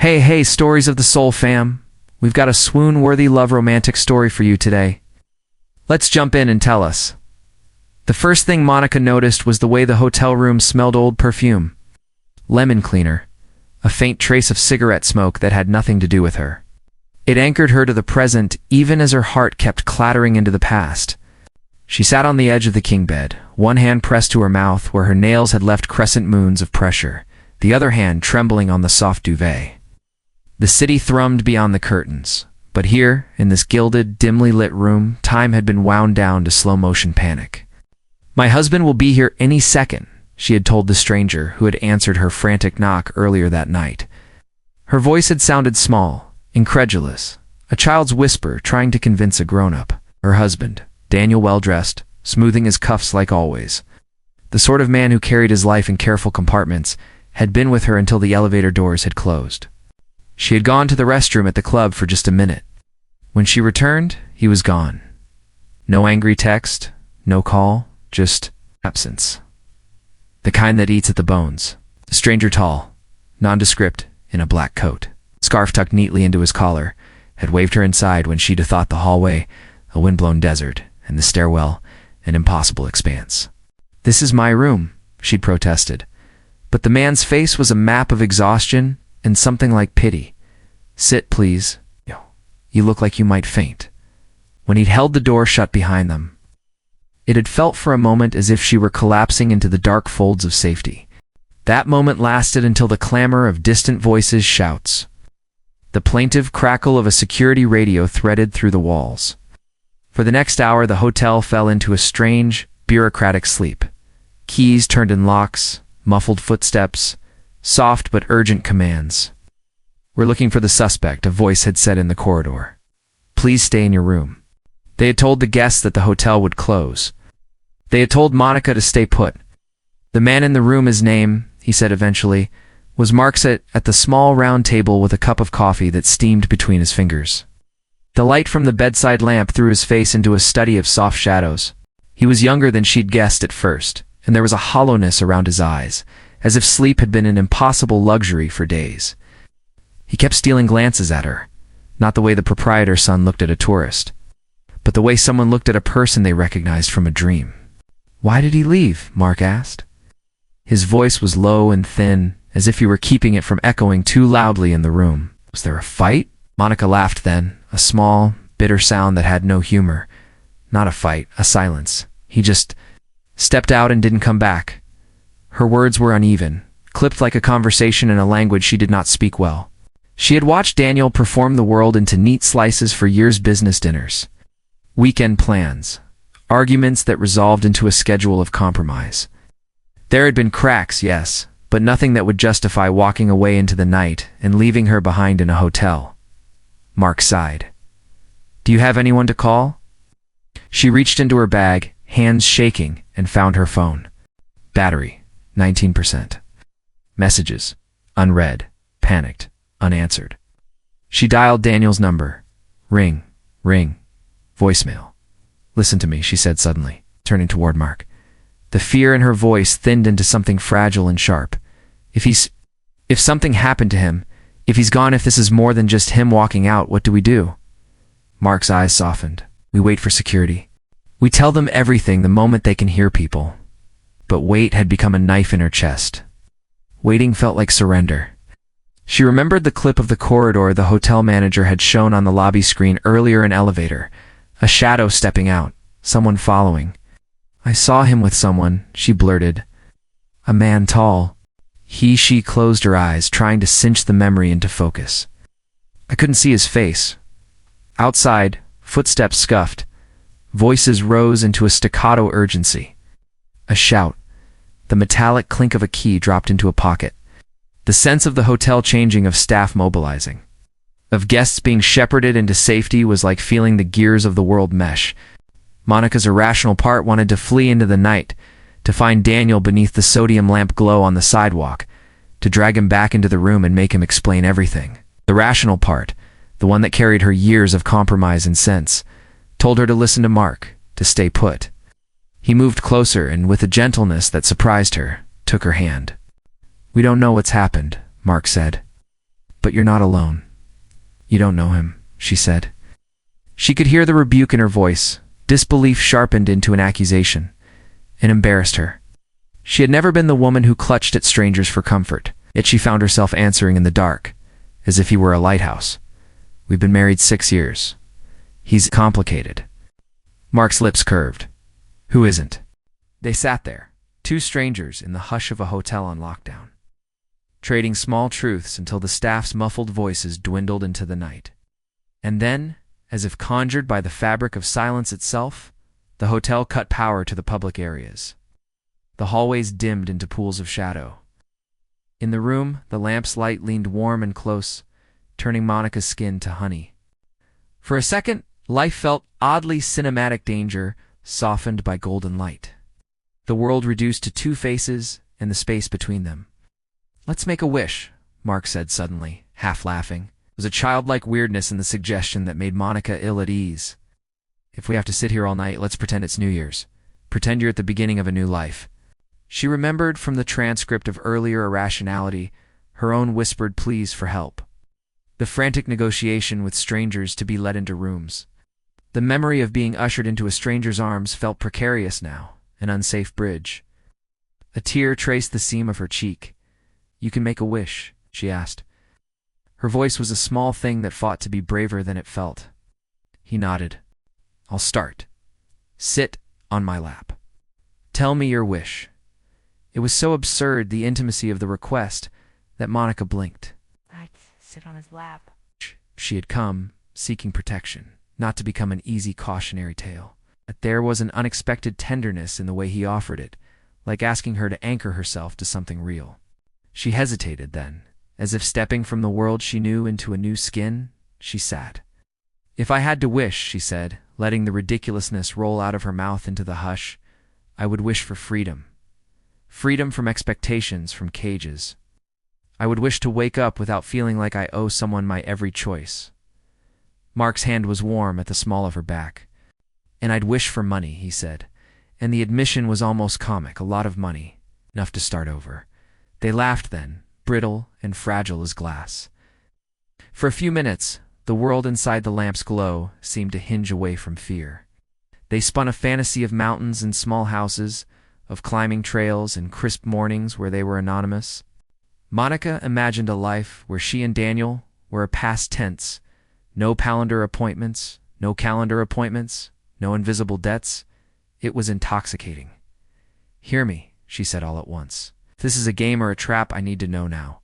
Hey, stories of the soul fam. We've got a swoon-worthy love romantic story for you today. Let's jump in and tell us. The first thing Monica noticed was the way the hotel room smelled old perfume. Lemon cleaner, a faint trace of cigarette smoke that had nothing to do with her. It anchored her to the present even as her heart kept clattering into the past. She sat on the edge of the king bed, one hand pressed to her mouth where her nails had left crescent moons of pressure, the other hand trembling on the soft duvet. The city thrummed beyond the curtains, but here, in this gilded, dimly lit room, time had been wound down to slow-motion panic. "My husband will be here any second," she had told the stranger who had answered her frantic knock earlier that night. Her voice had sounded small, incredulous, a child's whisper trying to convince a grown-up. Her husband, Daniel, well-dressed, smoothing his cuffs like always. The sort of man who carried his life in careful compartments, had been with her until the elevator doors had closed. She had gone to the restroom at the club for just a minute. When she returned, he was gone. No angry text, no call, just absence. The kind that eats at the bones. A stranger tall, nondescript, in a black coat, scarf tucked neatly into his collar, had waved her inside when she'd have thought the hallway a windblown desert and the stairwell an impossible expanse. "This is my room," she'd protested. But the man's face was a map of exhaustion and something like pity. "Sit, please. You look like you might faint." When he'd held the door shut behind them, it had felt for a moment as if she were collapsing into the dark folds of safety. That moment lasted until the clamor of distant voices, shouts. The plaintive crackle of a security radio threaded through the walls. For the next hour, the hotel fell into a strange, bureaucratic sleep. Keys turned in locks, muffled footsteps, soft but urgent commands. "We're looking for the suspect," a voice had said in the corridor. "Please stay in your room." They had told the guests that the hotel would close. They had told Monica to stay put. The man in the room, his name, he said eventually, was Mark, at the small round table with a cup of coffee that steamed between his fingers. The light from the bedside lamp threw his face into a study of soft shadows. He was younger than she'd guessed at first, and there was a hollowness around his eyes, as if sleep had been an impossible luxury for days. He kept stealing glances at her, not the way the proprietor's son looked at a tourist, but the way someone looked at a person they recognized from a dream. "Why did he leave?" Mark asked. His voice was low and thin, as if he were keeping it from echoing too loudly in the room. "Was there a fight?" Monica laughed then, a small, bitter sound that had no humor. "Not a fight, a silence. He just stepped out and didn't come back." Her words were uneven, clipped like a conversation in a language she did not speak well. She had watched Daniel perform the world into neat slices for years: business dinners, weekend plans, arguments that resolved into a schedule of compromise. There had been cracks, yes, but nothing that would justify walking away into the night and leaving her behind in a hotel. Mark sighed. "Do you have anyone to call?" She reached into her bag, hands shaking, and found her phone. Battery, 19%. Messages, unread, panicked, unanswered. She dialed Daniel's number. Ring, ring, voicemail. "Listen to me," she said suddenly, turning toward Mark. The fear in her voice thinned into something fragile and sharp. If something happened to him, if he's gone, if this is more than just him walking out, what do we do?" Mark's eyes softened. "We wait for security. We tell them everything the moment they can hear people." But wait had become a knife in her chest. Waiting felt like surrender. She remembered the clip of the corridor the hotel manager had shown on the lobby screen earlier, an elevator, a shadow stepping out, someone following. "I saw him with someone," she blurted. "A man tall." She closed her eyes, trying to cinch the memory into focus. "I couldn't see his face." Outside, footsteps scuffed. Voices rose into a staccato urgency. A shout. The metallic clink of a key dropped into a pocket. The sense of the hotel changing, of staff mobilizing, of guests being shepherded into safety was like feeling the gears of the world mesh. Monica's irrational part wanted to flee into the night, to find Daniel beneath the sodium lamp glow on the sidewalk, to drag him back into the room and make him explain everything. The rational part, the one that carried her years of compromise and sense, told her to listen to Mark, to stay put. He moved closer and, with a gentleness that surprised her, took her hand. "We don't know what's happened," Mark said. But you're not alone. You don't know him, she said. She could hear the rebuke in her voice. Disbelief sharpened into an accusation. It embarrassed her. She had never been the woman who clutched at strangers for comfort, yet she found herself answering in the dark, as if he were a lighthouse. We've been married 6 years. He's complicated. Mark's lips curved. Who isn't? They sat there, two strangers in the hush of a hotel on lockdown, trading small truths until the staff's muffled voices dwindled into the night. And then, as if conjured by the fabric of silence itself, the hotel cut power to the public areas. The hallways dimmed into pools of shadow. In the room, the lamp's light leaned warm and close, turning Monica's skin to honey. For a second, life felt oddly cinematic, danger softened by golden light. The world reduced to two faces and the space between them. Let's make a wish, Mark said suddenly, half laughing. There was a childlike weirdness in the suggestion that made Monica ill at ease. If we have to sit here all night, let's pretend it's New Year's. Pretend you're at the beginning of a new life. She remembered from the transcript of earlier irrationality her own whispered pleas for help. The frantic negotiation with strangers to be let into rooms. The memory of being ushered into a stranger's arms felt precarious now, an unsafe bridge. A tear traced the seam of her cheek. You can make a wish, she asked. Her voice was a small thing that fought to be braver than it felt. He nodded. I'll start. Sit on my lap. Tell me your wish. It was so absurd, the intimacy of the request, that Monica blinked. I'd sit on his lap. She had come, seeking protection, not to become an easy cautionary tale. But there was an unexpected tenderness in the way he offered it, like asking her to anchor herself to something real. She hesitated then, as if stepping from the world she knew into a new skin. She sat. If I had to wish, she said, letting the ridiculousness roll out of her mouth into the hush, I would wish for freedom. Freedom from expectations, from cages. I would wish to wake up without feeling like I owe someone my every choice. Mark's hand was warm at the small of her back. And I'd wish for money, he said, and the admission was almost comic, a lot of money, enough to start over. They laughed then, brittle and fragile as glass. For a few minutes, the world inside the lamp's glow seemed to hinge away from fear. They spun a fantasy of mountains and small houses, of climbing trails and crisp mornings where they were anonymous. Monica imagined a life where she and Daniel were a past tense. No calendar appointments, no invisible debts. It was intoxicating. Hear me, she said all at once. If this is a game or a trap, I need to know now.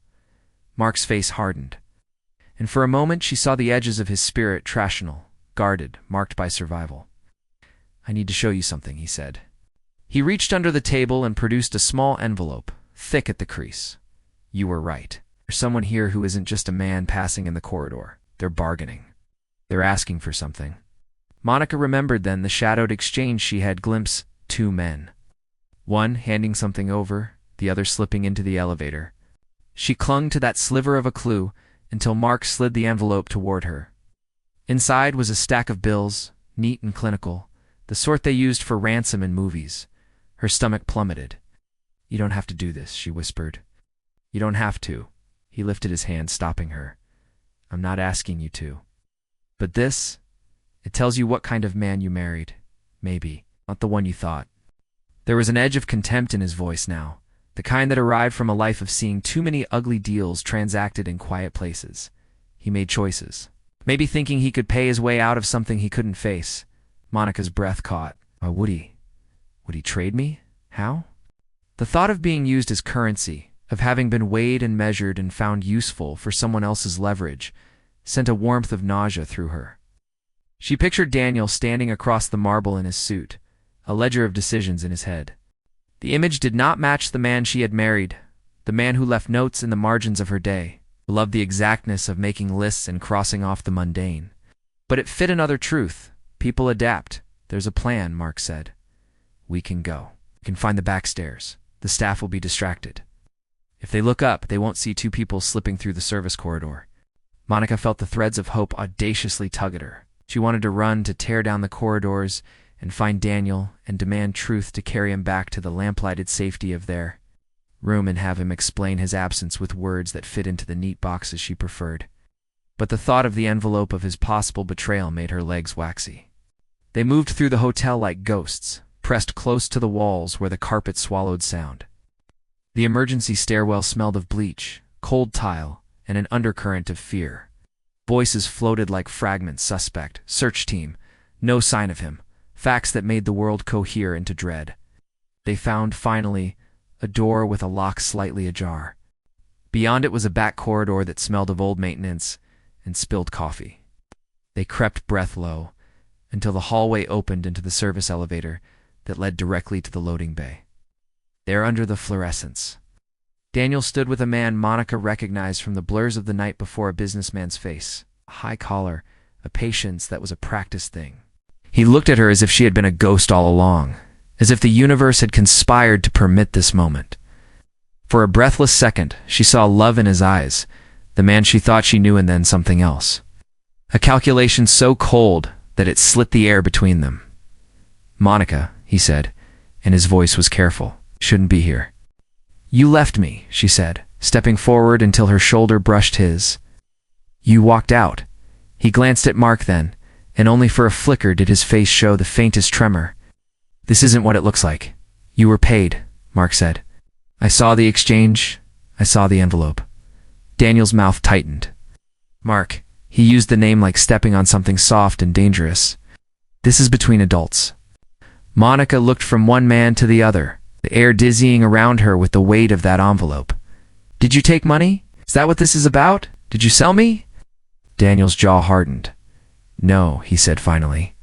Mark's face hardened, and for a moment she saw the edges of his spirit rational, guarded, marked by survival. I need to show you something, he said. He reached under the table and produced a small envelope, thick at the crease. You were right. There's someone here who isn't just a man passing in the corridor. They're bargaining. They're asking for something. Monica remembered then the shadowed exchange she had glimpsed. Two men. One handing something over, the other slipping into the elevator. She clung to that sliver of a clue until Mark slid the envelope toward her. Inside was a stack of bills, neat and clinical, the sort they used for ransom in movies. Her stomach plummeted. You don't have to do this, she whispered. You don't have to. He lifted his hand, stopping her. I'm not asking you to. But this, it tells you what kind of man you married. Maybe, not the one you thought. There was an edge of contempt in his voice now, the kind that arrived from a life of seeing too many ugly deals transacted in quiet places. He made choices, maybe thinking he could pay his way out of something he couldn't face. Monica's breath caught. Why would he? Would he trade me? How? The thought of being used as currency, of having been weighed and measured and found useful for someone else's leverage, sent a warmth of nausea through her. She pictured Daniel standing across the marble in his suit, a ledger of decisions in his head. The image did not match the man she had married, the man who left notes in the margins of her day, who loved the exactness of making lists and crossing off the mundane. But it fit another truth. People adapt. There's a plan, Mark said. We can go. We can find the back stairs. The staff will be distracted. If they look up, they won't see two people slipping through the service corridor. Monica felt the threads of hope audaciously tug at her. She wanted to run, to tear down the corridors and find Daniel and demand truth to carry him back to the lamplighted safety of their room and have him explain his absence with words that fit into the neat boxes she preferred. But the thought of the envelope of his possible betrayal made her legs waxy. They moved through the hotel like ghosts, pressed close to the walls where the carpet swallowed sound. The emergency stairwell smelled of bleach, cold tile, and an undercurrent of fear. Voices floated like fragments: suspect, search team, no sign of him, facts that made the world cohere into dread. They found, finally, a door with a lock slightly ajar. Beyond it was a back corridor that smelled of old maintenance and spilled coffee. They crept, breath low, until the hallway opened into the service elevator that led directly to the loading bay. There, under the fluorescence, Daniel stood with a man Monica recognized from the blurs of the night before: a businessman's face, a high collar, a patience that was a practiced thing. He looked at her as if she had been a ghost all along, as if the universe had conspired to permit this moment. For a breathless second, she saw love in his eyes, the man she thought she knew, and then something else. A calculation so cold that it slit the air between them. "Monica," he said, and his voice was careful. "Shouldn't be here." "You left me," she said, stepping forward until her shoulder brushed his. "You walked out." He glanced at Mark then, and only for a flicker did his face show the faintest tremor. "This isn't what it looks like." "You were paid," Mark said. "I saw the exchange. I saw the envelope." Daniel's mouth tightened. "Mark," he used the name like stepping on something soft and dangerous. "This is between adults." Monica looked from one man to the other, the air dizzying around her with the weight of that envelope. "Did you take money? Is that what this is about? Did you sell me?" Daniel's jaw hardened. "No," he said finally.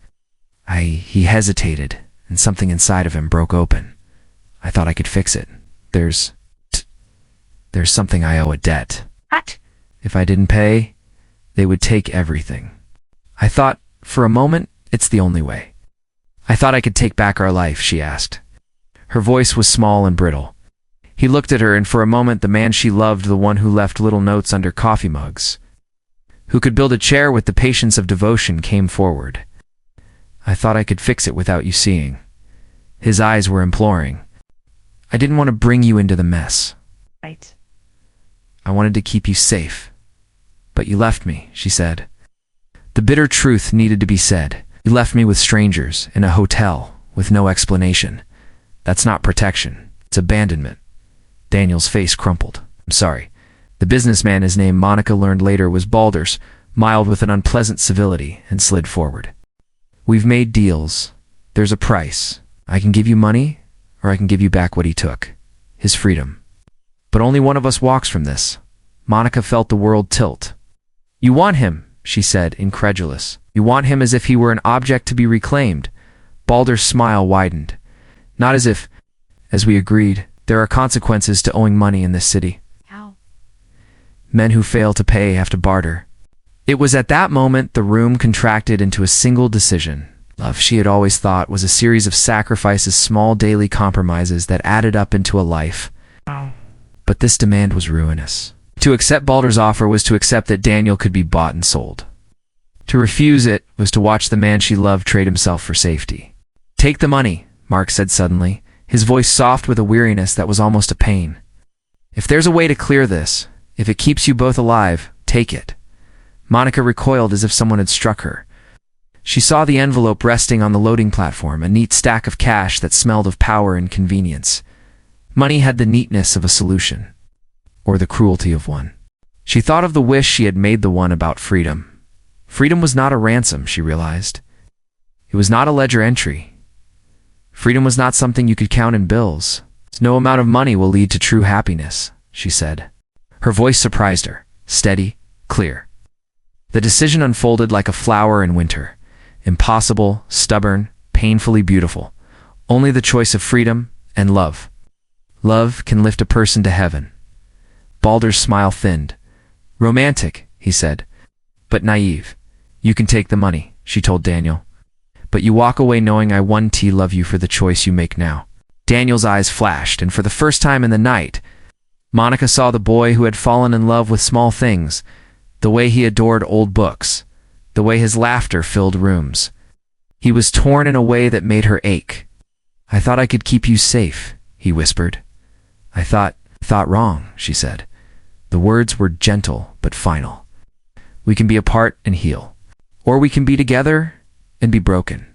He hesitated, and something inside of him broke open. "I thought I could fix it. There's something I owe, a debt. What? If I didn't pay, they would take everything. I thought, for a moment, it's the only way. I thought I could take back our life," she asked. Her voice was small and brittle. He looked at her, and for a moment the man she loved, the one who left little notes under coffee mugs, who could build a chair with the patience of devotion, came forward. "I thought I could fix it without you seeing." His eyes were imploring. "I didn't want to bring you into the mess. Right. I wanted to keep you safe. But you left me," she said. The bitter truth needed to be said. "You left me with strangers, in a hotel, with no explanation. That's not protection. It's abandonment." Daniel's face crumpled. "I'm sorry." The businessman, his name Monica learned later was Balders, smiled with an unpleasant civility and slid forward. "We've made deals. There's a price. I can give you money, or I can give you back what he took. His freedom. But only one of us walks from this." Monica felt the world tilt. "You want him," she said, incredulous. "You want him as if he were an object to be reclaimed." Balder's smile widened. "Not as if, as we agreed, there are consequences to owing money in this city. How? Men who fail to pay have to barter." It was at that moment the room contracted into a single decision. Love, she had always thought, was a series of sacrifices, small daily compromises that added up into a life. Oh. But this demand was ruinous. To accept Balder's offer was to accept that Daniel could be bought and sold. To refuse it was to watch the man she loved trade himself for safety. "Take the money," Mark said suddenly, his voice soft with a weariness that was almost a pain. "If there's a way to clear this, if it keeps you both alive, take it." Monica recoiled as if someone had struck her. She saw the envelope resting on the loading platform, a neat stack of cash that smelled of power and convenience. Money had the neatness of a solution, or the cruelty of one. She thought of the wish she had made, the one about freedom. Freedom was not a ransom, she realized. It was not a ledger entry. Freedom was not something you could count in bills. "No amount of money will lead to true happiness," she said. Her voice surprised her, steady, clear. The decision unfolded like a flower in winter. Impossible, stubborn, painfully beautiful. Only the choice of freedom and love. Love can lift a person to heaven. Balder's smile thinned. "Romantic," he said, "but naive. You can take the money," she told Daniel. "But you walk away knowing I love you for the choice you make now." Daniel's eyes flashed, and for the first time in the night, Monica saw the boy who had fallen in love with small things, the way he adored old books, the way his laughter filled rooms. He was torn in a way that made her ache. "I thought I could keep you safe," he whispered. I thought "Thought wrong," she said. The words were gentle but final. "We can be apart and heal. Or we can be together and be broken."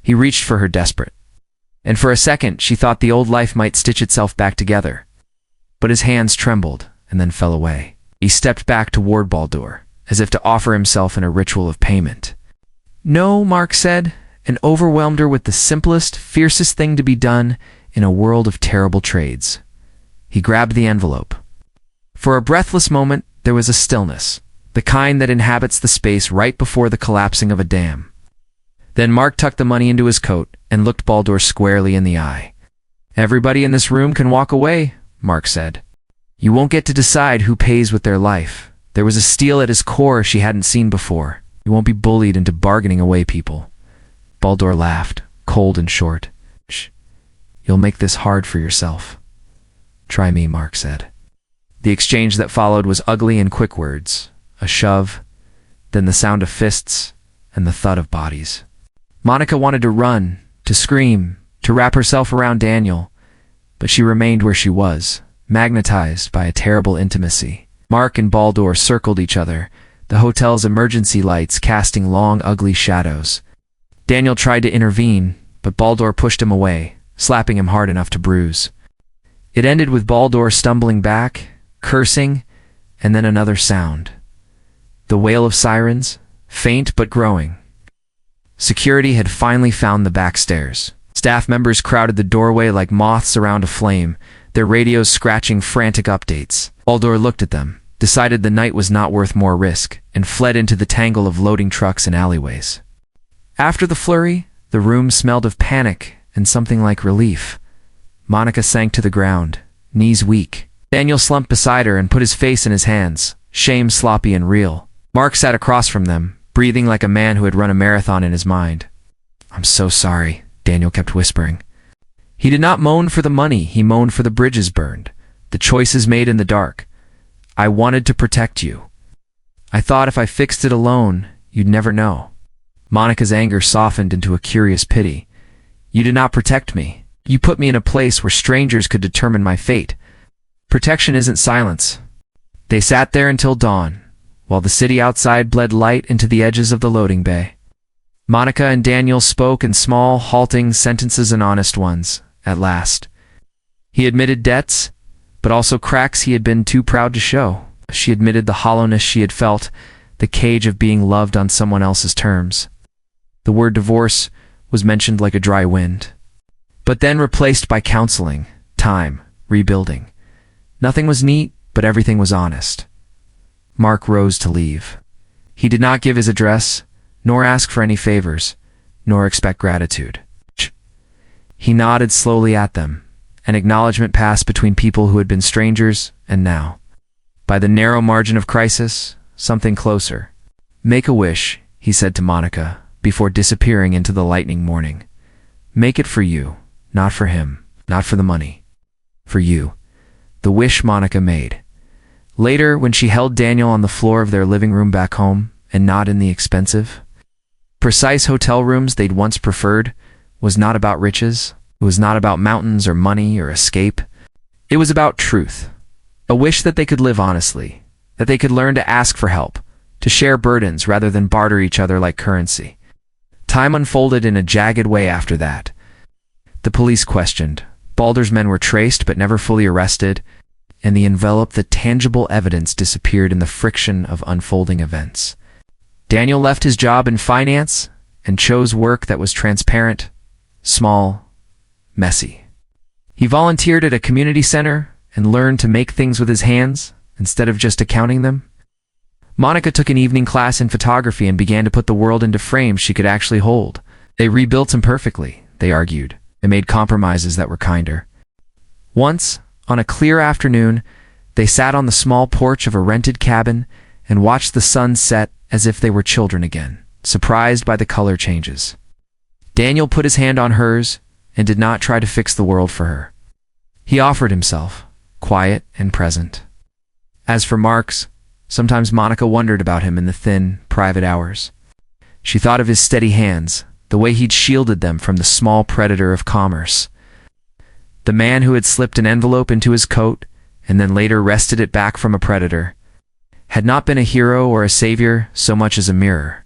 He reached for her desperate. And for a second, she thought the old life might stitch itself back together. But his hands trembled and then fell away. He stepped back toward Baldur, as if to offer himself in a ritual of payment. "No," Mark said, and overwhelmed her with the simplest, fiercest thing to be done in a world of terrible trades. He grabbed the envelope. For a breathless moment, there was a stillness, the kind that inhabits the space right before the collapsing of a dam. Then Mark tucked the money into his coat and looked Baldur squarely in the eye. "Everybody in this room can walk away," Mark said. "You won't get to decide who pays with their life." There was a steel at his core she hadn't seen before. "You won't be bullied into bargaining away people." Baldur laughed, cold and short. "Shh. You'll make this hard for yourself." "Try me," Mark said. The exchange that followed was ugly in quick words. A shove, then the sound of fists, and the thud of bodies. Monica wanted to run, to scream, to wrap herself around Daniel, but she remained where she was, magnetized by a terrible intimacy. Mark and Baldur circled each other, the hotel's emergency lights casting long, ugly shadows. Daniel tried to intervene, but Baldur pushed him away, slapping him hard enough to bruise. It ended with Baldur stumbling back, cursing, and then another sound. The wail of sirens, faint but growing. Security had finally found the back stairs. Staff members crowded the doorway like moths around a flame, their radios scratching frantic updates. Baldur looked at them, decided the night was not worth more risk, and fled into the tangle of loading trucks and alleyways. After the flurry, the room smelled of panic and something like relief. Monica sank to the ground, knees weak. Daniel slumped beside her and put his face in his hands, shame sloppy and real. Mark sat across from them, breathing like a man who had run a marathon in his mind. "I'm so sorry," Daniel kept whispering. He did not moan for the money, he moaned for the bridges burned, the choices made in the dark. "I wanted to protect you. I thought if I fixed it alone, you'd never know." Monica's anger softened into a curious pity. "You did not protect me. You put me in a place where strangers could determine my fate. Protection isn't silence." They sat there until dawn, while the city outside bled light into the edges of the loading bay. Monica and Daniel spoke in small, halting sentences and honest ones, at last. He admitted debts, but also cracks he had been too proud to show. She admitted the hollowness she had felt, the cage of being loved on someone else's terms. The word divorce was mentioned like a dry wind, but then replaced by counseling, time, rebuilding. Nothing was neat, but everything was honest. Mark rose to leave. He did not give his address, nor ask for any favors, nor expect gratitude. He nodded slowly at them. An acknowledgement passed between people who had been strangers, and now, by the narrow margin of crisis, something closer. "Make a wish," he said to Monica, before disappearing into the lightning morning. "Make it for you, not for him, not for the money. For you." The wish Monica made. Later, when she held Daniel on the floor of their living room back home, and not in the expensive, precise hotel rooms they'd once preferred, was not about riches. It was not about mountains or money or escape. It was about truth. A wish that they could live honestly, that they could learn to ask for help, to share burdens rather than barter each other like currency. Time unfolded in a jagged way after that. The police questioned. Baldur's men were traced but never fully arrested, and the envelope, the tangible evidence, disappeared in the friction of unfolding events. Daniel left his job in finance and chose work that was transparent, small, messy. He volunteered at a community center and learned to make things with his hands instead of just accounting them. Monica took an evening class in photography and began to put the world into frames she could actually hold. They rebuilt imperfectly, they argued. They made compromises that were kinder. Once, on a clear afternoon, they sat on the small porch of a rented cabin and watched the sun set as if they were children again, surprised by the color changes. Daniel put his hand on hers and did not try to fix the world for her. He offered himself, quiet and present. As for Mark's, sometimes Monica wondered about him in the thin, private hours. She thought of his steady hands, the way he'd shielded them from the small predator of commerce. The man who had slipped an envelope into his coat and then later wrested it back from a predator had not been a hero or a savior so much as a mirror,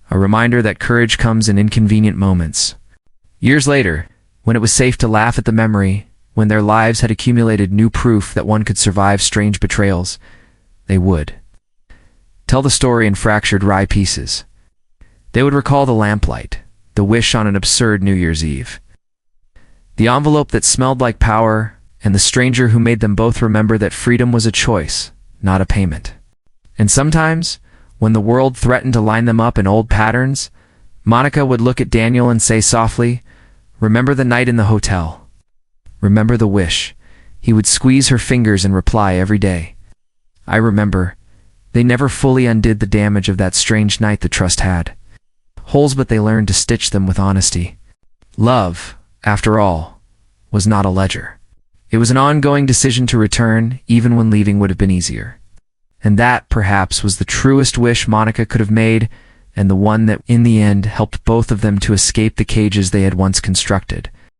a reminder that courage comes in inconvenient moments. Years later, when it was safe to laugh at the memory, when their lives had accumulated new proof that one could survive strange betrayals, they would tell the story in fractured rye pieces. They would recall the lamplight, the wish on an absurd New Year's Eve, the envelope that smelled like power, and the stranger who made them both remember that freedom was a choice, not a payment. And sometimes, when the world threatened to line them up in old patterns, Monica would look at Daniel and say softly, "Remember the night in the hotel. Remember the wish." He would squeeze her fingers and reply every day, "I remember." They never fully undid the damage of that strange night the trust had. Holes, but they learned to stitch them with honesty. Love, after all, was not a ledger. It was an ongoing decision to return, even when leaving would have been easier. And that, perhaps, was the truest wish Monica could have made, and the one that, in the end, helped both of them to escape the cages they had once constructed.